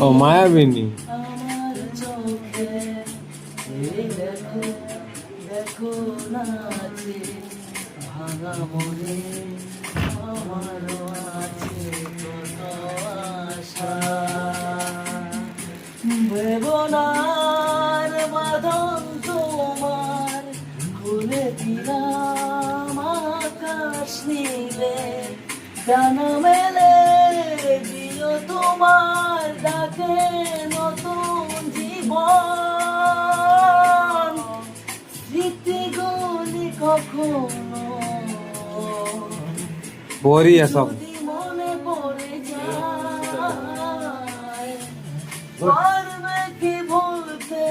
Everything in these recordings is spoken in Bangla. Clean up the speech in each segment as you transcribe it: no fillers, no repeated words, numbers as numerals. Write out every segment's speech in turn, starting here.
ও মায়াবিনী। আমার চোখে এই দেখো দেখো নাচে ভাঙা মনে আমারও আছে কত আশা। বেদনার বাঁধন তোমার খুলে দিলাম আকাশ নীলে, প্রাণ মেলে দিও তোমার ডাকে নতুন জীবন। স্মৃতিগুলি কখনো বরিয়া সব যদি মনে পড়ে যায়, পারবে কি বলতে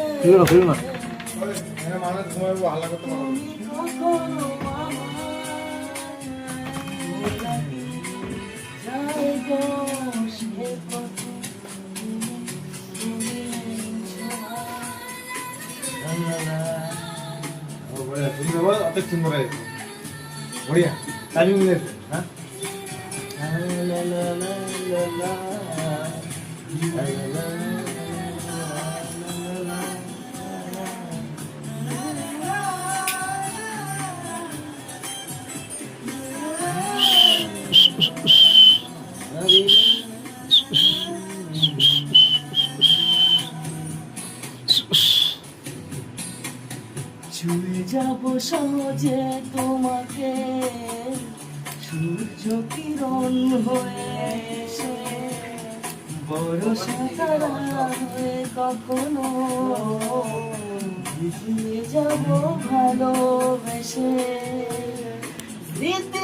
তুমি কখনো যায় গো সে কথা তুমি बढ़िया टाइमिंग मिले हाँ ছুঁয়ে যাব সহজে তোমাকে সূর্য কিরণ হয়ে এসে, বড় সাতারা হয়ে কখনো ভিজিয়ে যাব ভালোবেসে। স্মৃতি